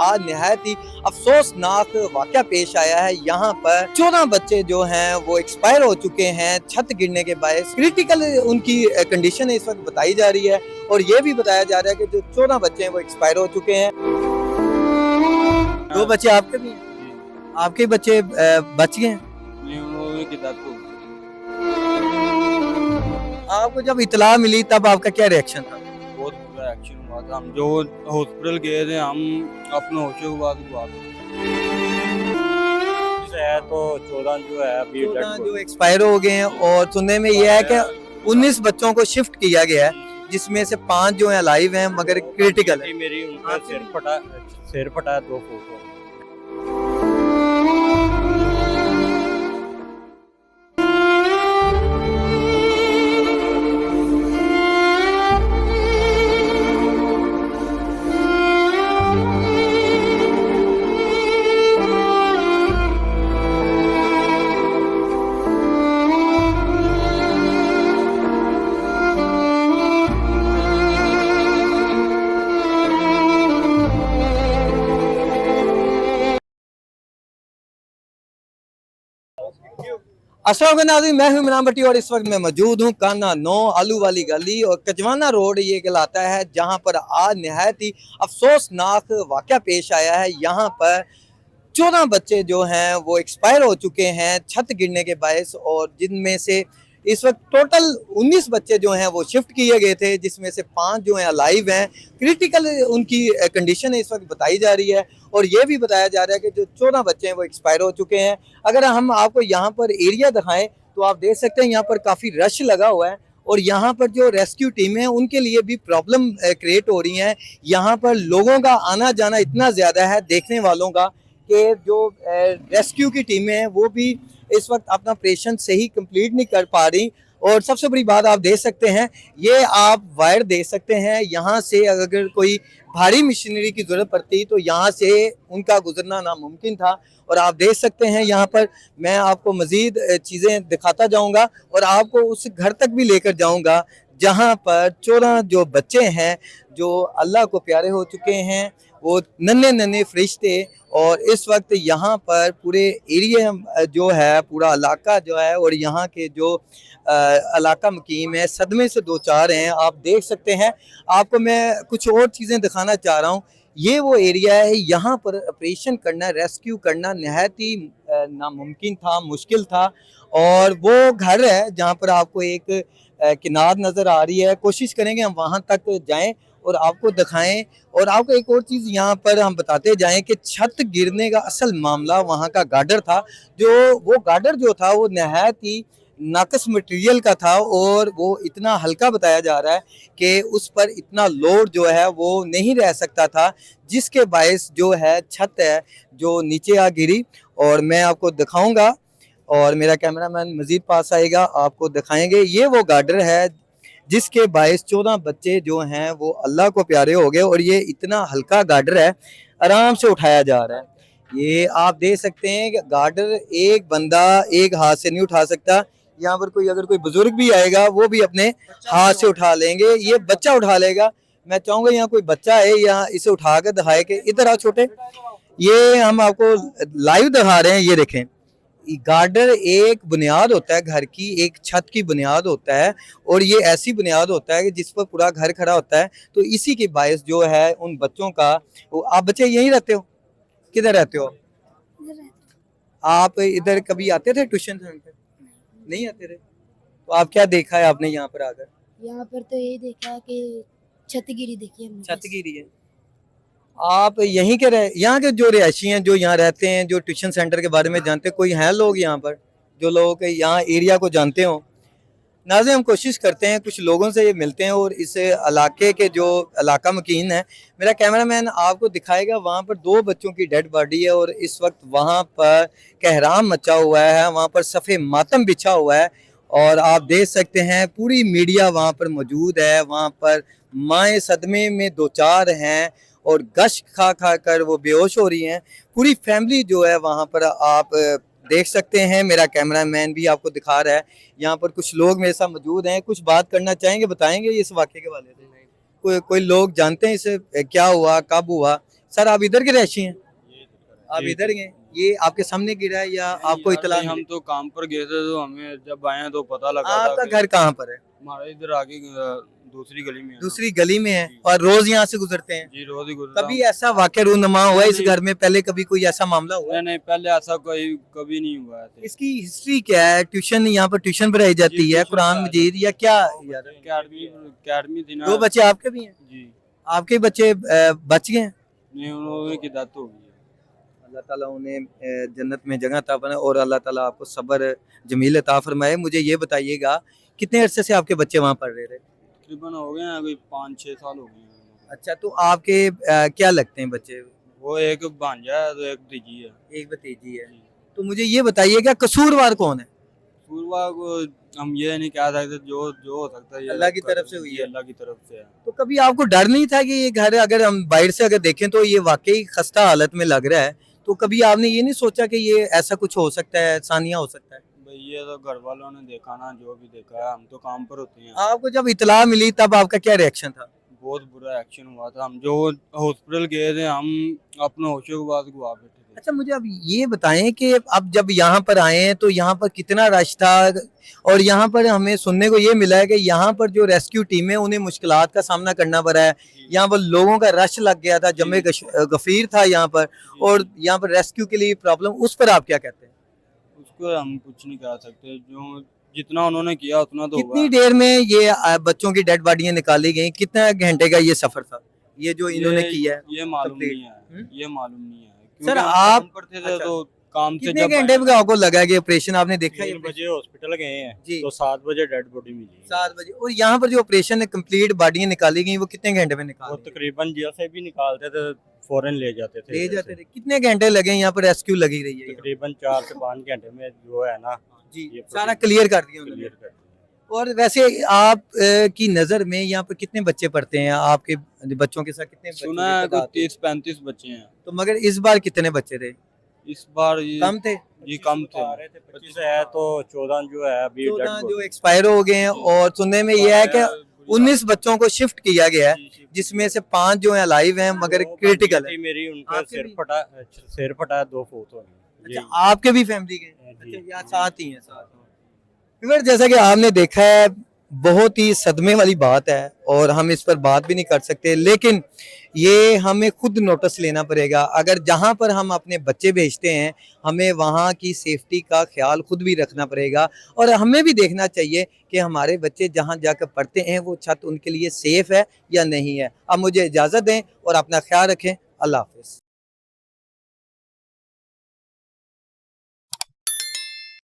आज निहायत ही अफसोसनाक वाक़या पेश आया है। यहाँ पर 14 बच्चे जो हैं वो एक्सपायर हो चुके हैं छत गिरने के बायस। क्रिटिकल उनकी कंडीशन इस वक्त बताई जा रही है और ये भी बताया जा रहा है कि जो 14 बच्चे हैं वो एक्सपायर हो चुके हैं। 2 बच्चे आपके भी हैं? आपके बच्चे बच गए हैं? नहीं, वो की डेथ हो गई। आपको जब इतला मिली तब आपका क्या रिएक्शन था? बहुत बुरा एक्शन हुआ था। हम जो हॉस्पिटल गए थे, हम अपने होशों के बाद हुआ है तो 14 जो है अभी 14 जो एक्सपायर हो गए हैं और सुनने में ये है कि 19 बच्चों को शिफ्ट किया गया है जिसमें से 5 जो है अलाइव हैं मगर क्रिटिकल है। मेरी उनका सिर फटा है। 2 फोटो अस्सलाम नाज़रीन, मैं हूं इमरान भट्टी और इस वक्त मैं मौजूद हूं काना 9 आलू वाली गली और कजवाना रोड ये कहलाता है, जहां पर आज निहायत ही अफसोसनाक वाक़या पेश आया है। यहाँ पर 14 बच्चे जो हैं वो एक्सपायर हो चुके हैं छत गिरने के बायस और जिनमें से इस वक्त टोटल 19 बच्चे जो हैं वो शिफ्ट किए गए थे जिसमें से 5 जो हैं अलाइव हैं। क्रिटिकल उनकी कंडीशन इस वक्त बताई जा रही है और ये भी बताया जा रहा है कि जो 14 बच्चे हैं वो एक्सपायर हो चुके हैं। अगर हम आपको यहाँ पर एरिया दिखाएं तो आप देख सकते हैं यहाँ पर काफ़ी रश लगा हुआ है और यहाँ पर जो रेस्क्यू टीम है उनके लिए भी प्रॉब्लम क्रिएट हो रही हैं। यहाँ पर लोगों का आना जाना इतना ज़्यादा है देखने वालों का कि जो रेस्क्यू की टीमें हैं वो भी इस वक्त अपना ऑपरेशन सही कंप्लीट नहीं कर पा रही। और सबसे बड़ी बात आप देख सकते हैं, ये आप वायर देख सकते हैं, यहाँ से अगर कोई भारी मशीनरी की ज़रूरत पड़ती तो यहाँ से उनका गुजरना नामुमकिन था। और आप देख सकते हैं यहाँ पर मैं आपको मज़ीद चीज़ें दिखाता जाऊँगा और आपको उस घर तक भी लेकर जाऊँगा जहाँ पर 14 जो बच्चे हैं जो अल्लाह को प्यारे हो चुके हैं, वो नन्हे नन्हे फरिश्ते। और इस वक्त यहाँ पर पूरे एरिया जो है, पूरा इलाका जो है और यहाँ के जो इलाका मुकीम है सदमे से दो चार हैं। आप देख सकते हैं, आपको मैं कुछ और चीज़ें दिखाना चाह रहा हूँ। ये वो एरिया है, यहाँ पर ऑपरेशन करना, रेस्क्यू करना नहायत ही नामुमकिन था, मुश्किल था। और वो घर है जहाँ पर आपको एक किनार नज़र आ रही है। कोशिश करेंगे हम वहाँ तक जाएं और आपको दिखाएं। और आपको एक और चीज़ यहाँ पर हम बताते जाएं कि छत गिरने का असल मामला वहाँ का गार्डर था। वो गार्डर जो था वो नहायत ही नाकस मटेरियल का था और वो इतना हल्का बताया जा रहा है कि उस पर इतना लोड जो है वो नहीं रह सकता था, जिसके बायस जो है छत है जो नीचे आ गिरी। और मैं आपको दिखाऊंगा और मेरा कैमरामैन मज़ीद पास आएगा, आपको दिखाएंगे। ये वो गार्डर है जिसके बायस 14 बच्चे जो हैं वो अल्लाह को प्यारे हो गए और ये इतना हल्का गार्डर है, आराम से उठाया जा रहा है। ये आप देख सकते हैं कि गार्डर एक बंदा एक हाथ से नहीं उठा सकता। यहाँ पर कोई अगर कोई बुजुर्ग भी आएगा वो भी अपने हाथ से उठा लेंगे, ये बच्चा उठा लेगा। मैं चाहूँगा यहाँ कोई बच्चा है, यहाँ इसे उठा कर दिखाए कि इधर आओ छोटे। ये हम आपको लाइव दिखा रहे हैं, ये देखें। गार्डर एक बुनियाद होता है घर की, एक छत की बुनियाद होता है और ये ऐसी बुनियाद होता है कि जिस पर पूरा घर खड़ा होता है। तो इसी के बायस जो है उन बच्चों का, आप बच्चे यहीं रहते हो? किधर रहते हो आप? इधर कभी आते थे ट्यूशन सेंटर? नहीं आते थे? तो आप क्या देखा है आपने यहाँ पर आकर? यहाँ पर तो यही देखा कि छतगिरी देखी हमने। छतगिरी है। आप यहीं के यहाँ के जो रिहायशी हैं जो यहाँ रहते हैं, जो ट्यूशन सेंटर के बारे में जानते हैं, कोई हैं लोग यहाँ पर जो लोग यहाँ एरिया को जानते हो? नाज़रीन, हम कोशिश करते हैं कुछ लोगों से ये मिलते हैं और इस इलाके के जो इलाका मकीन है, मेरा कैमरामैन आपको दिखाएगा। वहाँ पर 2 बच्चों की डेड बॉडी है और इस वक्त वहाँ पर कहराम मचा हुआ है, वहाँ पर सफ़े मातम बिछा हुआ है। और आप देख सकते हैं पूरी मीडिया वहाँ पर मौजूद है, वहाँ पर माएँ सदमे में दो चार हैं और गश खा खा कर वो बेहोश हो रही हैं। पूरी फैमिली जो है वहाँ पर आप देख सकते हैं, मेरा कैमरामैन भी आपको दिखा रहा है। यहाँ पर कुछ लोग मेरे साथ मौजूद हैं, कुछ बात करना चाहेंगे, बताएंगे इस वाक़े के बारे में? कोई लोग जानते हैं इसे क्या हुआ, कब हुआ, सर आप इधर के रहशी हैं? आप जी, इधर गए, ये आपके सामने गिरा है या आपको यार इतला नहीं, हम तो काम पर गए थे तो हमें जब आए तो पता लगा था आपका कि घर कहाँ पर है? हमारे इधर आगे दूसरी गली में है ना। दूसरी गली में है जी। और रोज यहाँ से गुजरते हैं? जी रोज ही गुजरा कभी ऐसा वाकया रूनुमा हुआ है इस नहीं। घर में, पहले कभी कोई ऐसा मामला हुआ है? नहीं नहीं, पहले ऐसा कोई कभी नहीं हुआ ऐसे। इसकी हिस्ट्री क्या है? ट्यूशन, यहाँ पर ट्यूशन पढ़ाई जाती जी, है, ट्यूशन कुरान पढ़ाई मजीद या क्या यार? अकेडमी थी ना। दो बच्चे आपके भी हैं? जी आपके बच्चे बच गए हैं? नहीं, उन्होंने की डेथ हो गई है। अल्लाह ताला उन्हें जन्नत में जगह अता फरमाए और अल्लाह ताला आपको सब्र जमील अता फरमाए। मुझे ये बताइएगा कितने अरसे से आपके बच्चे वहाँ पढ़ रहे थे? तकरीबन हो गए हैं, कोई 5-6 साल हो गए हैं। अच्छा, तो आपके क्या लगते हैं बच्चे? वो एक भांजा है तो एक दीजी है। एक भतीजी है। तो मुझे ये बताइएगा कसूरवार कौन है? पूर्वा को हम ये नहीं कह सकते, जो जो हो सकता है ये अल्लाह की तरफ से हुई है। अल्लाह की तरफ से है। तो कभी आपको डर नहीं था कि ये घर, अगर हम बाहर से अगर देखें तो ये वाकई खस्ता हालत में लग रहा है, तो कभी आपने ये नहीं सोचा कि ये ऐसा कुछ हो सकता है, सानिया हो सकता है? भाई ये तो घर वालों ने देखा ना, जो भी देखा है, हम तो काम पर होते हैं। आपको जब इतला मिली तब आपका क्या रिएक्शन था? बहुत बुरा एक्शन हुआ था। हम जो हॉस्पिटल गए थे, हम अपने होशो के बाद गवा बैठे थे। अच्छा, मुझे अब ये बताएं कि अब जब यहाँ पर आए हैं तो यहाँ पर कितना रश था, और यहाँ पर हमें सुनने को ये मिला है कि यहाँ पर जो रेस्क्यू टीम है उन्हें मुश्किलात का सामना करना पड़ा है। यहाँ पर लोगों का रश लग गया था, जमे गफीर था यहाँ पर, और यहाँ पर रेस्क्यू के लिए प्रॉब्लम, उस पर आप क्या कहते हैं? उसको हम कुछ नहीं कह सकते, जो जितना उन्होंने किया उतना तो कितनी हुआ। देर में ये बच्चों की डेड बॉडियां निकाली गई? कितना घंटे का ये सफर था, ये जो इन्होंने किया है? ये मालूम complete? नहीं है, ये मालूम नहीं है। सर, क्योंकि हम आप- काम पर थे अच्छा। तो काम से कितने जब घंटे में आपको लगा कि ऑपरेशन आपने देखा? 3 बजे हॉस्पिटल गए हैं जी। तो 7 बजे डेड बॉडी मिली। 7 बजे। और यहाँ पर जो ऑपरेशन है, कंप्लीट बॉडियां निकाली गई, वो कितने घंटे में वो निकाली गई? तकरीबन जेल से भी निकालते थे, फौरन ले जाते थे। ले जाते थे? कितने घंटे लगे यहाँ पर रेस्क्यू लगी रही है यहाँ? तकरीबन 4 से 5 घंटे में जो है ना जी, ये सारा क्लियर कर दिया उन्होंने। क्लियर कर दिया। और वैसे आप की नजर में यहाँ पर कितने बच्चे पढ़ते हैं? आपके बच्चों के साथ कितने बच्चों सुना की है तादाद कोई है? 30-35 बच्चे हैं। तो मगर इस बार कितने बच्चे थे? इस बार ये कम थे? जी कम थे। बता रहे थे 25 है तो 14 जो है अभी 14 डेड जो एक्सपायर हो गए हैं, और सुनने में यह है कि 19 बच्चों को शिफ्ट किया गया है, जिसमें से 5 जो है लाइव हैं मगर क्रिटिकल है। मेरी उनका आपके सिर भी? फटा 2 फुट हो गए। अच्छा, आपके भी फैमिली के? जी। अच्छा, या साथ ही हैं? साथ। फिर जैसा कि आपने देखा है, बहुत ही सदमे वाली बात है और हम इस पर बात भी नहीं कर सकते, लेकिन ये हमें खुद नोटिस लेना पड़ेगा। अगर जहाँ पर हम अपने बच्चे भेजते हैं, हमें वहाँ की सेफ्टी का ख्याल खुद भी रखना पड़ेगा, और हमें भी देखना चाहिए कि हमारे बच्चे जहाँ जाकर पढ़ते हैं वो छत उनके लिए सेफ है या नहीं है। अब मुझे इजाज़त दें और अपना ख्याल रखें। अल्लाह हाफिज़।